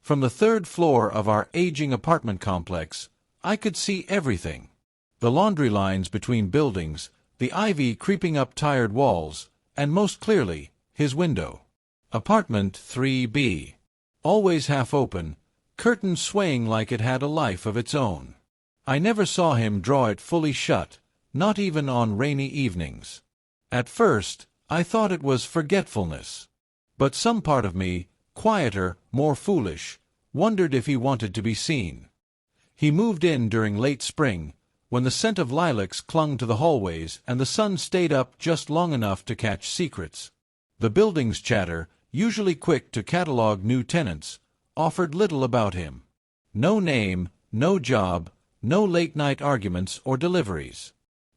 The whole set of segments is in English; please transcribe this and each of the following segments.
From the third floor of our aging apartment complex, I could see everything. The laundry lines between buildings, the ivy creeping up tired walls, and most clearly, his window. Apartment 3B. Always half open, curtains swaying like it had a life of its own. I never saw him draw it fully shut, not even on rainy evenings. At first, I thought it was forgetfulness. But some part of me, quieter, more foolish, wondered if he wanted to be seen. He moved in during late spring, when the scent of lilacs clung to the hallways and the sun stayed up just long enough to catch secrets. The building's chatter, usually quick to catalog new tenants, offered little about him. No name, no job, no late-night arguments or deliveries.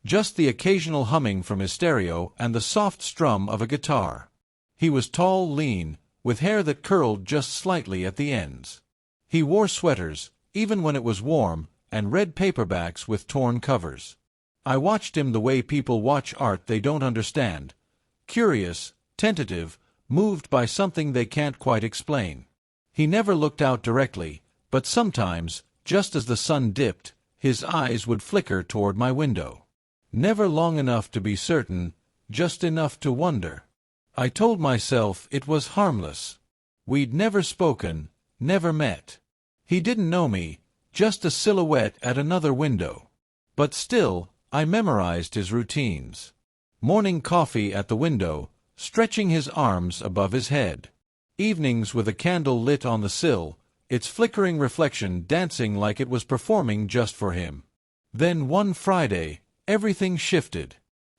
Just the occasional humming from his stereo and the soft strum of a guitar. He was tall, lean, with hair that curled just slightly at the ends. He wore sweaters, even when it was warm, and read paperbacks with torn covers. I watched him the way people watch art they don't understand. Curious, tentative, moved by something they can't quite explain. He never looked out directly, but sometimes, just as the sun dipped, his eyes would flicker toward my window. Never long enough to be certain, just enough to wonder. I told myself it was harmless. We'd never spoken, never met. He didn't know me, just a silhouette at another window. But still, I memorized his routines. Morning coffee at the window, stretching his arms above his head. Evenings with a candle lit on the sill, its flickering reflection dancing like it was performing just for him. Then one Friday, everything shifted.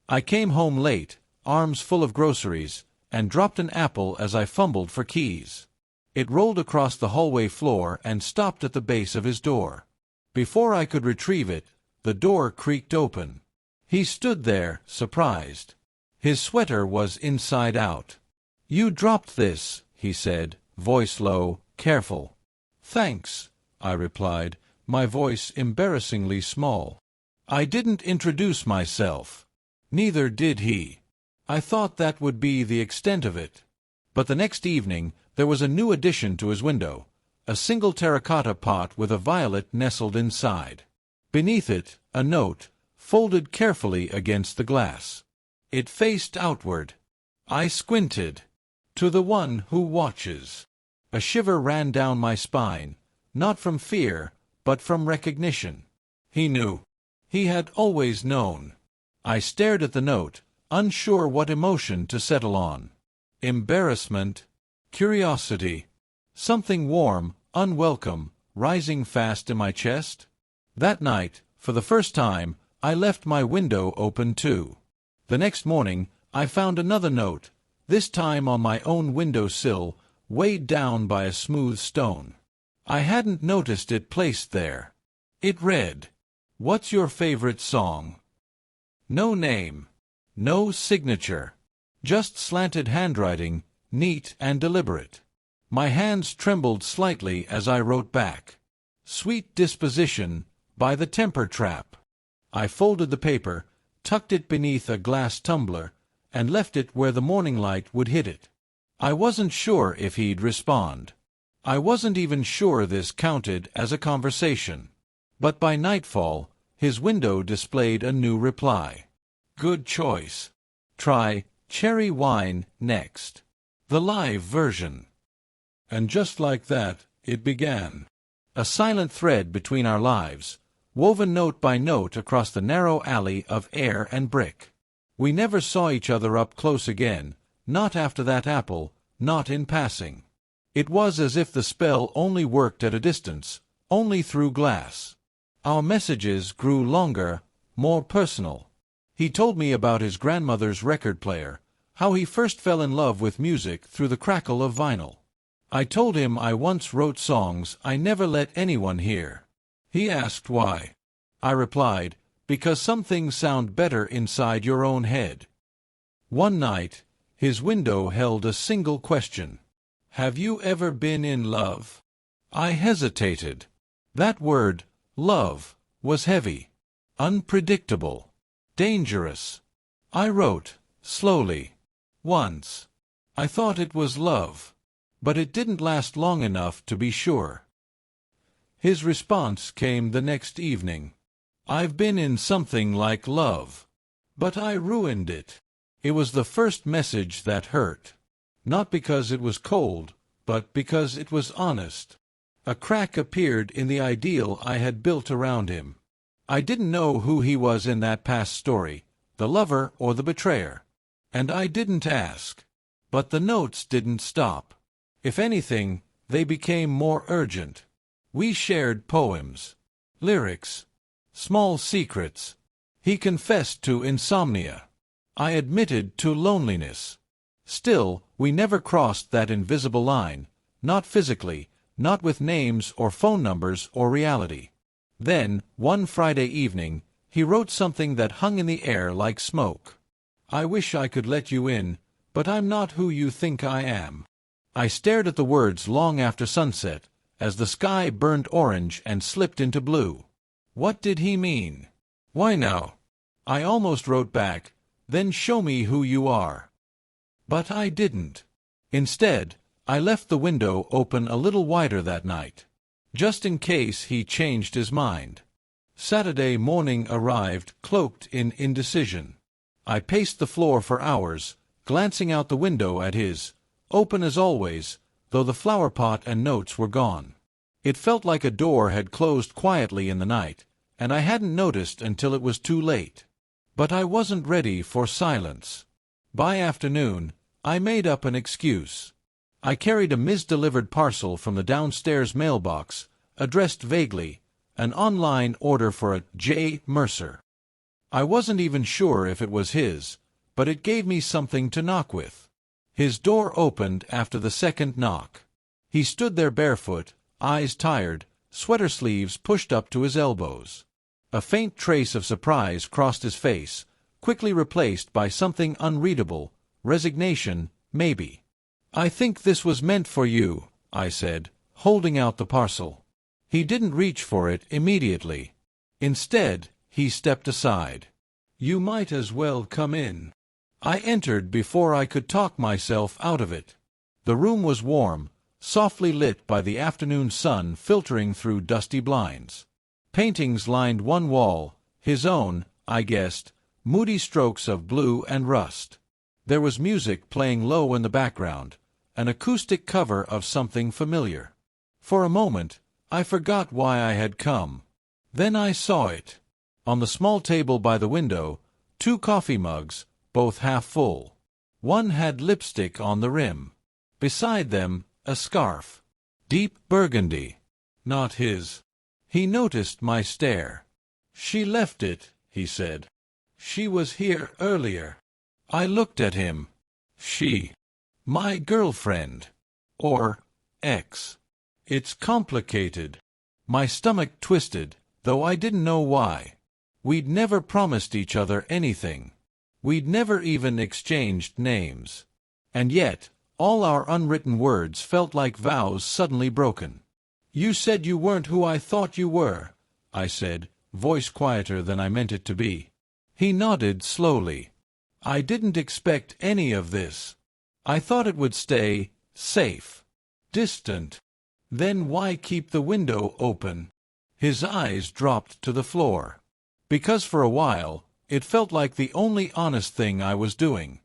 I came home late, arms full of groceries, and dropped an apple as I fumbled for keys. It rolled across the hallway floor and stopped at the base of his door. Before I could retrieve it, the door creaked open. He stood there, surprised. His sweater was inside out. "You dropped this," he said, voice low, careful. "Thanks," I replied, my voice embarrassingly small. I didn't introduce myself. Neither did he. I thought that would be the extent of it. But the next evening, there was a new addition to his window, a single terracotta pot with a violet nestled inside. Beneath it, a note, folded carefully against the glass. It faced outward. I squinted. "To the one who watches." A shiver ran down my spine, not from fear, but from recognition. He knew. He had always known. I stared at the note, unsure what emotion to settle on. Embarrassment, curiosity, something warm, unwelcome, rising fast in my chest. That night, for the first time, I left my window open too. The next morning, I found another note, this time on my own window sill, weighed down by a smooth stone. I hadn't noticed it placed there. It read, "What's your favorite song?" No name. No signature. Just slanted handwriting, neat and deliberate. My hands trembled slightly as I wrote back. "Sweet disposition, by the temper trap." I folded the paper, tucked it beneath a glass tumbler, and left it where the morning light would hit it. I wasn't sure if he'd respond. I wasn't even sure this counted as a conversation. But by nightfall, his window displayed a new reply. "Good choice. Try cherry wine next. The live version." And just like that, it began. A silent thread between our lives, woven note by note across the narrow alley of air and brick. We never saw each other up close again, not after that apple, not in passing. It was as if the spell only worked at a distance, only through glass. Our messages grew longer, more personal. He told me about his grandmother's record player, how he first fell in love with music through the crackle of vinyl. I told him I once wrote songs I never let anyone hear. He asked why. I replied, "Because some things sound better inside your own head." One night, his window held a single question. "Have you ever been in love?" I hesitated. That word, love, was heavy, unpredictable, dangerous. I wrote, slowly, "Once. I thought it was love. But it didn't last long enough to be sure. His response came the next evening. "I've been in something like love, but I ruined it." It was the first message that hurt. Not because it was cold, but because it was honest. A crack appeared in the ideal I had built around him. I didn't know who he was in that past story, the lover or the betrayer. And I didn't ask. But the notes didn't stop. If anything, they became more urgent. We shared poems, lyrics, small secrets. He confessed to insomnia. I admitted to loneliness. Still, we never crossed that invisible line, not physically, not with names or phone numbers or reality. Then, one Friday evening, he wrote something that hung in the air like smoke. "I wish I could let you in, but I'm not who you think I am." I stared at the words long after sunset, as the sky burned orange and slipped into blue. What did he mean? Why now? I almost wrote back, "Then show me who you are." But I didn't. Instead, I left the window open a little wider that night, just in case he changed his mind. Saturday morning arrived, cloaked in indecision. I paced the floor for hours, glancing out the window at his, open as always, though the flower pot and notes were gone. It felt like a door had closed quietly in the night, and I hadn't noticed until it was too late. But I wasn't ready for silence. By afternoon, I made up an excuse. I carried a misdelivered parcel from the downstairs mailbox, addressed vaguely, an online order for a J. Mercer. I wasn't even sure if it was his, but it gave me something to knock with. His door opened after the second knock. He stood there barefoot, eyes tired, sweater sleeves pushed up to his elbows. A faint trace of surprise crossed his face, quickly replaced by something unreadable, resignation, maybe. "I think this was meant for you," I said, holding out the parcel. He didn't reach for it immediately. Instead, he stepped aside. "You might as well come in." I entered before I could talk myself out of it. The room was warm, softly lit by the afternoon sun filtering through dusty blinds. Paintings lined one wall, his own, I guessed, moody strokes of blue and rust. There was music playing low in the background, an acoustic cover of something familiar. For a moment, I forgot why I had come. Then I saw it. On the small table by the window, 2 coffee mugs, both half full. One had lipstick on the rim. Beside them, a scarf. Deep burgundy. Not his. He noticed my stare. "She left it," he said. "She was here earlier." I looked at him. She. My girlfriend. Or ex. It's complicated. My stomach twisted, though I didn't know why. We'd never promised each other anything. We'd never even exchanged names. And yet, all our unwritten words felt like vows suddenly broken. "You said you weren't who I thought you were," I said, voice quieter than I meant it to be. He nodded slowly. "I didn't expect any of this. I thought it would stay safe, distant. Then why keep the window open?" His eyes dropped to the floor. Because for a while, it felt like the only honest thing I was doing.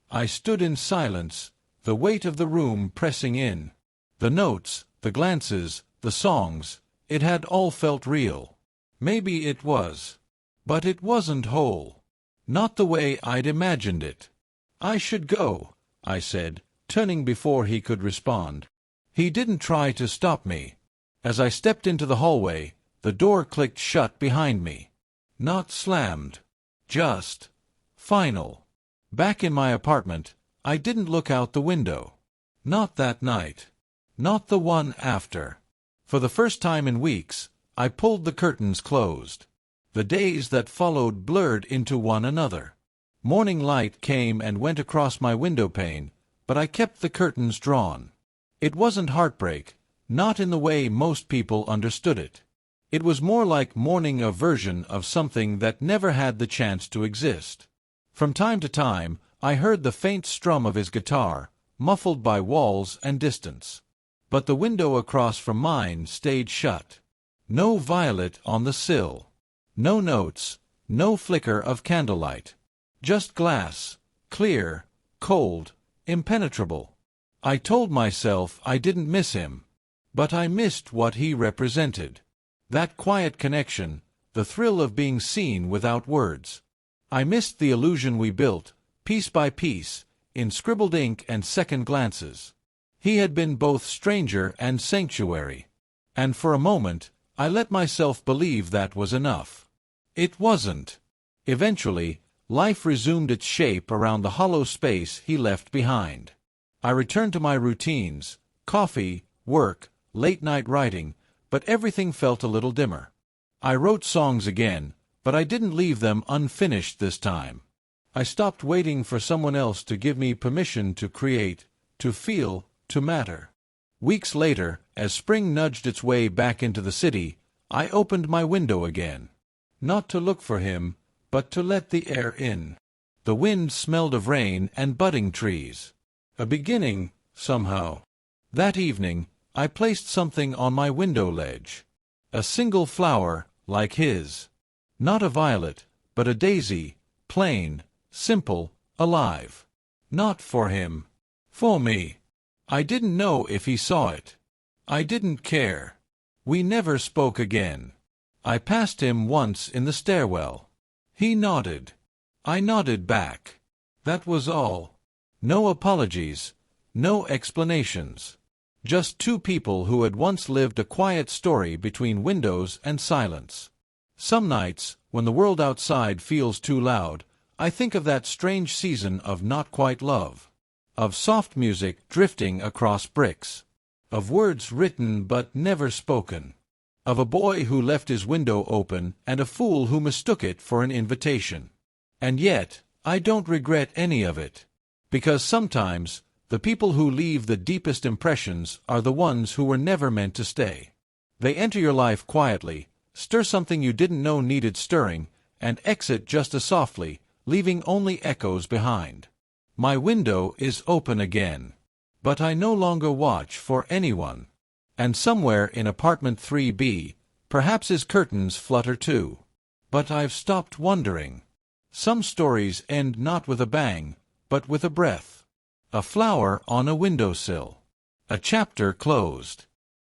I stood in silence, the weight of the room pressing in. The notes, the glances, the songs, it had all felt real. Maybe it was. But it wasn't whole. Not the way I'd imagined it. "I should go," I said, turning before he could respond. He didn't try to stop me. As I stepped into the hallway, the door clicked shut behind me. Not slammed. Just final. Back in my apartment, I didn't look out the window. Not that night. Not the one after. For the first time in weeks, I pulled the curtains closed. The days that followed blurred into one another. Morning light came and went across my window pane, but I kept the curtains drawn. It wasn't heartbreak, not in the way most people understood it. It was more like mourning a version of something that never had the chance to exist. From time to time, I heard the faint strum of his guitar, muffled by walls and distance. But the window across from mine stayed shut. No violet on the sill. No notes, no flicker of candlelight. Just glass, clear, cold, impenetrable. I told myself I didn't miss him. But I missed what he represented. That quiet connection, the thrill of being seen without words. I missed the illusion we built, piece by piece, in scribbled ink and second glances. He had been both stranger and sanctuary. And for a moment, I let myself believe that was enough. It wasn't. Eventually, life resumed its shape around the hollow space he left behind. I returned to my routines, coffee, work, late-night writing, but everything felt a little dimmer. I wrote songs again, but I didn't leave them unfinished this time. I stopped waiting for someone else to give me permission to create, to feel, to matter. Weeks later, as spring nudged its way back into the city, I opened my window again. Not to look for him, but to let the air in. The wind smelled of rain and budding trees. A beginning, somehow. That evening, I placed something on my window ledge. A single flower, like his. Not a violet, but a daisy, plain, simple, alive. Not for him. For me. I didn't know if he saw it. I didn't care. We never spoke again. I passed him once in the stairwell. He nodded. I nodded back. That was all. No apologies, no explanations. Just two people who had once lived a quiet story between windows and silence. Some nights, when the world outside feels too loud, I think of that strange season of not quite love. Of soft music drifting across bricks. Of words written but never spoken. Of a boy who left his window open and a fool who mistook it for an invitation. And yet, I don't regret any of it. Because sometimes, the people who leave the deepest impressions are the ones who were never meant to stay. They enter your life quietly, stir something you didn't know needed stirring, and exit just as softly, leaving only echoes behind. My window is open again. But I no longer watch for anyone. And somewhere in apartment 3B, perhaps his curtains flutter too. But I've stopped wondering. Some stories end not with a bang, but with a breath. A flower on a windowsill. A chapter closed.